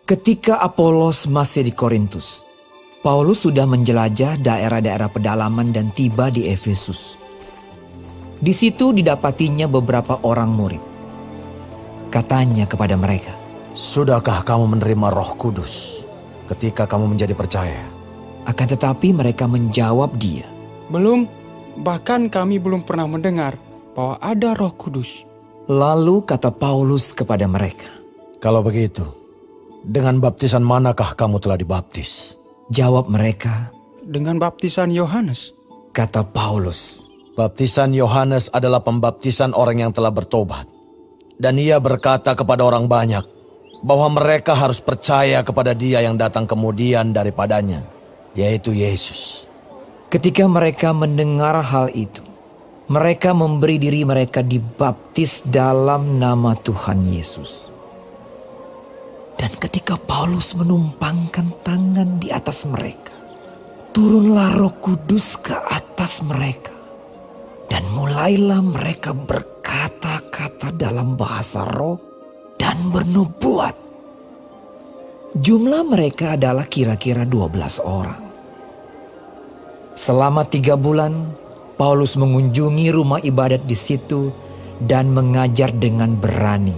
Ketika Apolos masih di Korintus, Paulus sudah menjelajah daerah-daerah pedalaman dan tiba di Efesus. Di situ didapatinya beberapa orang murid. Katanya kepada mereka, "Sudahkah kamu menerima Roh Kudus ketika kamu menjadi percaya?" Akan tetapi mereka menjawab dia, Belum, bahkan kami belum pernah mendengar bahwa ada Roh Kudus. Lalu kata Paulus kepada mereka, "Kalau begitu, dengan baptisan manakah kamu telah dibaptis?" Jawab mereka, Dengan baptisan Yohanes. kata Paulus, Baptisan Yohanes adalah pembaptisan orang yang telah bertobat. Dan ia berkata kepada orang banyak bahwa mereka harus percaya kepada Dia yang datang kemudian daripadanya, yaitu Yesus. Ketika mereka mendengar hal itu, mereka memberi diri mereka dibaptis dalam nama Tuhan Yesus. Dan ketika Paulus menumpangkan tangan di atas mereka, turunlah Roh Kudus ke atas mereka. Dan mulailah mereka berkata-kata dalam bahasa roh dan bernubuat. Jumlah mereka adalah kira-kira 12 orang. Selama 3 bulan, Paulus mengunjungi rumah ibadat di situ dan mengajar dengan berani.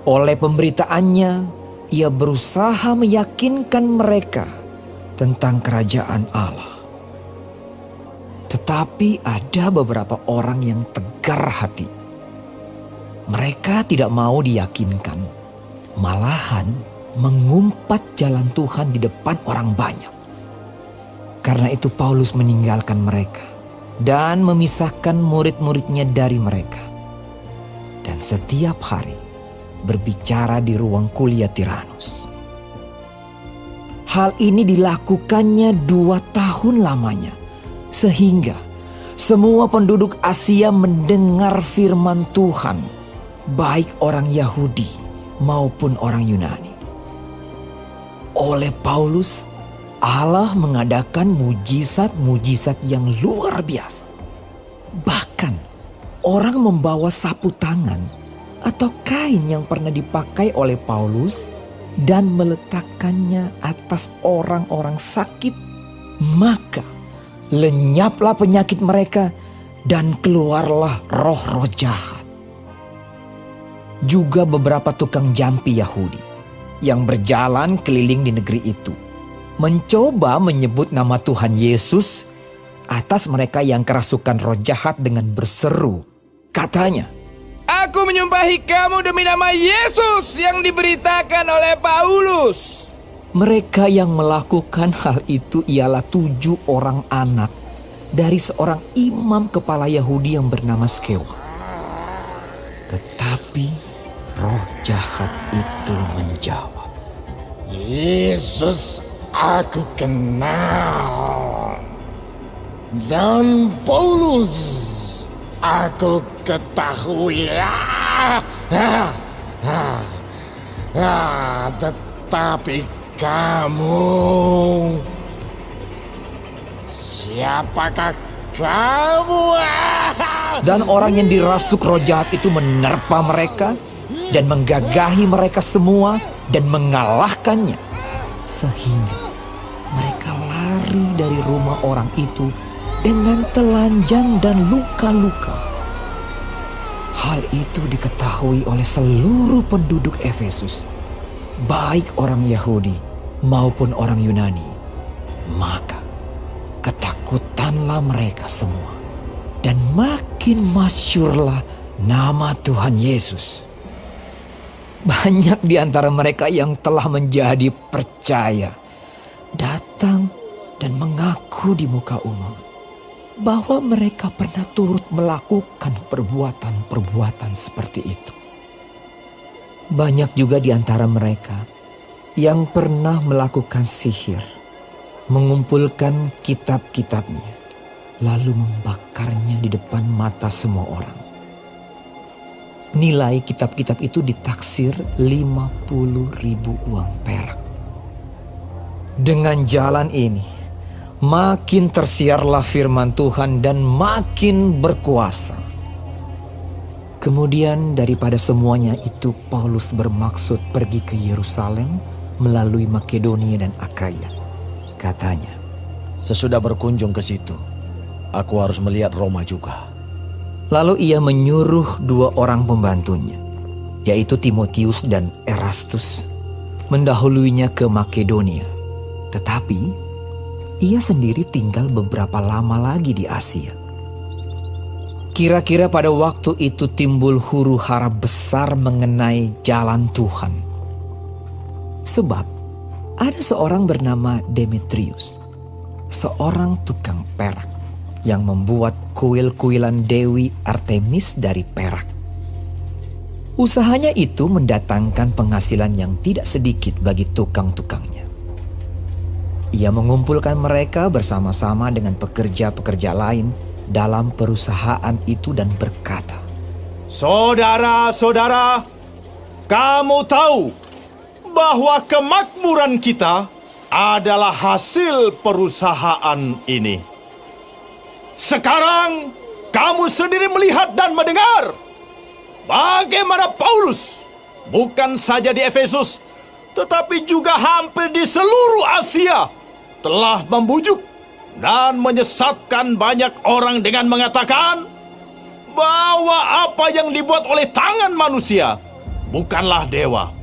Oleh pemberitaannya, ia berusaha meyakinkan mereka tentang kerajaan Allah. Tetapi ada beberapa orang yang tegar hati. Mereka tidak mau diyakinkan, malahan mengumpat jalan Tuhan di depan orang banyak. Karena itu Paulus meninggalkan mereka dan memisahkan murid-muridnya dari mereka. Dan setiap hari berbicara di ruang kuliah Tiranus. Hal ini dilakukannya 2 tahun lamanya. Sehingga semua penduduk Asia mendengar firman Tuhan, baik orang Yahudi maupun orang Yunani. Oleh Paulus, Allah mengadakan mujizat-mujizat yang luar biasa. Bahkan orang membawa sapu tangan atau kain yang pernah dipakai oleh Paulus dan meletakkannya atas orang-orang sakit, maka lenyaplah penyakit mereka dan keluarlah roh-roh jahat. Juga beberapa tukang jampi Yahudi yang berjalan keliling di negeri itu mencoba menyebut nama Tuhan Yesus atas mereka yang kerasukan roh jahat dengan berseru. Katanya, Aku menyumpahi kamu demi nama Yesus yang diberitakan oleh Paulus. Mereka yang melakukan hal itu ialah 7 orang anak dari seorang imam kepala Yahudi yang bernama Skewa. Tetapi roh jahat itu menjawab, Yesus aku kenal, dan Paulus aku ketahui. Tetapi kamu, siapakah kamu? Dan orang yang dirasuk roh jahat itu menerpa mereka dan menggagahi mereka semua dan mengalahkannya. Sehingga mereka lari dari rumah orang itu dengan telanjang dan luka-luka. Hal itu diketahui oleh seluruh penduduk Efesus, baik orang Yahudi maupun orang Yunani. Maka ketakutanlah mereka semua dan makin masyhurlah nama Tuhan Yesus. Banyak di antara mereka yang telah menjadi percaya datang dan mengaku di muka umum bahwa mereka pernah turut melakukan perbuatan-perbuatan seperti itu. Banyak juga di antara mereka yang pernah melakukan sihir, mengumpulkan kitab-kitabnya, lalu membakarnya di depan mata semua orang. Nilai kitab-kitab itu ditaksir 50.000 uang perak. Dengan jalan ini, makin tersiarlah firman Tuhan dan makin berkuasa. Kemudian daripada semuanya itu Paulus bermaksud pergi ke Yerusalem melalui Makedonia dan Akaya. Katanya, Sesudah berkunjung ke situ, aku harus melihat Roma juga. lalu ia menyuruh 2 orang pembantunya, yaitu Timotius dan Erastus, mendahuluinya ke Makedonia. Tetapi ia sendiri tinggal beberapa lama lagi di Asia. Kira-kira pada waktu itu timbul huru-hara besar mengenai jalan Tuhan. Sebab ada seorang bernama Demetrius, seorang tukang perak yang membuat kuil-kuilan Dewi Artemis dari perak. Usahanya itu mendatangkan penghasilan yang tidak sedikit bagi tukang-tukangnya. Ia mengumpulkan mereka bersama-sama dengan pekerja-pekerja lain dalam perusahaan itu dan berkata, Saudara-saudara, kamu tahu bahwa kemakmuran kita adalah hasil perusahaan ini. Sekarang kamu sendiri melihat dan mendengar bagaimana Paulus bukan saja di Efesus, tetapi juga hampir di seluruh Asia telah membujuk dan menyesatkan banyak orang dengan mengatakan bahwa apa yang dibuat oleh tangan manusia bukanlah dewa.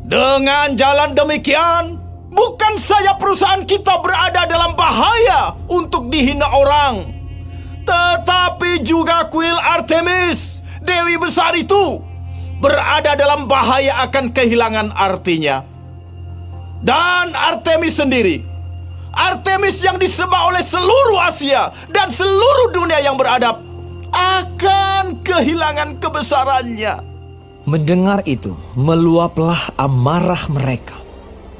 Dengan jalan demikian, bukan saja perusahaan kita berada dalam bahaya untuk dihina orang, tetapi juga kuil Artemis, Dewi besar itu, berada dalam bahaya akan kehilangan artinya. Dan Artemis sendiri, Artemis yang disembah oleh seluruh Asia dan seluruh dunia yang beradab, akan kehilangan kebesarannya. Mendengar itu, meluaplah amarah mereka.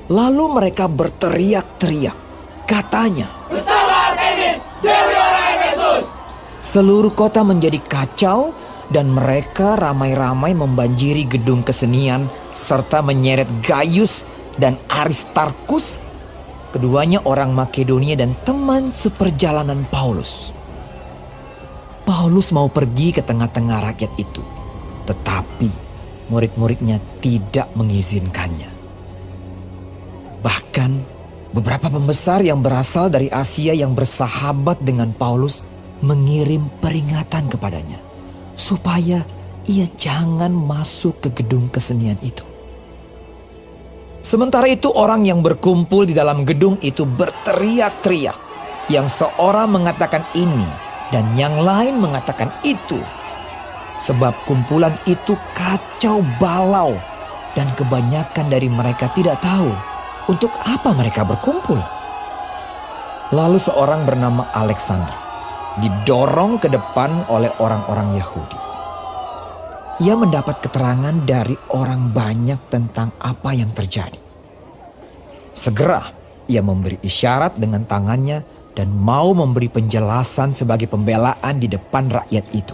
Lalu mereka berteriak-teriak. Katanya, Bersalah Artemis, Dewi orang Efesus! seluruh kota menjadi kacau dan mereka ramai-ramai membanjiri gedung kesenian serta menyeret Gaius dan Aristarkus, keduanya orang Makedonia dan teman seperjalanan Paulus. Paulus mau pergi ke tengah-tengah rakyat itu, tetapi murid-muridnya tidak mengizinkannya. Bahkan beberapa pembesar yang berasal dari Asia yang bersahabat dengan Paulus mengirim peringatan kepadanya supaya ia jangan masuk ke gedung kesenian itu. Sementara itu orang yang berkumpul di dalam gedung itu berteriak-teriak. Yang seorang mengatakan ini dan yang lain mengatakan itu. Sebab kumpulan itu kacau balau dan kebanyakan dari mereka tidak tahu untuk apa mereka berkumpul. Lalu seorang bernama Alexander didorong ke depan oleh orang-orang Yahudi. Ia mendapat keterangan dari orang banyak tentang apa yang terjadi. Segera ia memberi isyarat dengan tangannya dan mau memberi penjelasan sebagai pembelaan di depan rakyat itu.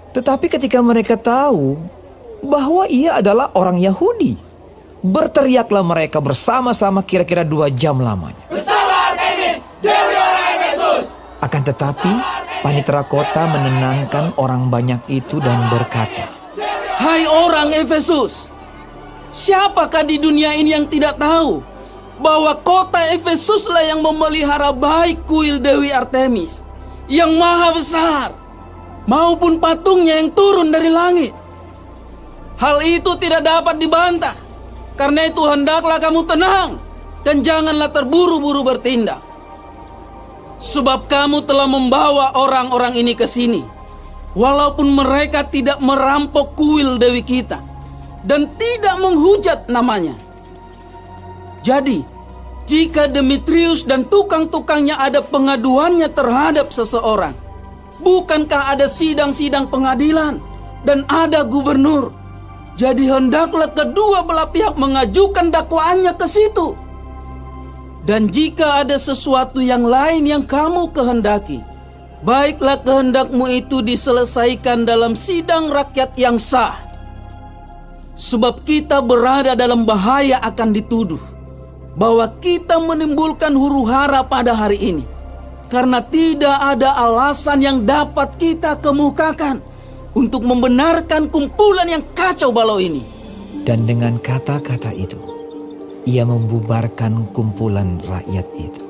Tetapi ketika mereka tahu bahwa ia adalah orang Yahudi, berteriaklah mereka bersama-sama kira-kira 2 jam lamanya. Bersalah Artemis, Dewi orang Efesus! Akan tetapi panitera kota menenangkan orang banyak itu dan berkata, Hai orang Efesus, siapakah di dunia ini yang tidak tahu bahwa kota Efesuslah yang memelihara baik kuil Dewi Artemis yang maha besar maupun patungnya yang turun dari langit? Hal itu tidak dapat dibantah. Karena itu hendaklah kamu tenang dan janganlah terburu-buru bertindak. Sebab kamu telah membawa orang-orang ini ke sini, walaupun mereka tidak merampok kuil Dewi kita dan tidak menghujat namanya. Jadi, jika Demetrius dan tukang-tukangnya ada pengaduannya terhadap seseorang, bukankah ada sidang-sidang pengadilan dan ada gubernur? Jadi hendaklah kedua belah pihak mengajukan dakwaannya ke situ. Dan jika ada sesuatu yang lain yang kamu kehendaki, baiklah kehendakmu itu diselesaikan dalam sidang rakyat yang sah. Sebab kita berada dalam bahaya akan dituduh bahwa kita menimbulkan huru-hara pada hari ini. Karena tidak ada alasan yang dapat kita kemukakan untuk membenarkan kumpulan yang kacau balau ini. Dan dengan kata-kata itu, ia membubarkan kumpulan rakyat itu.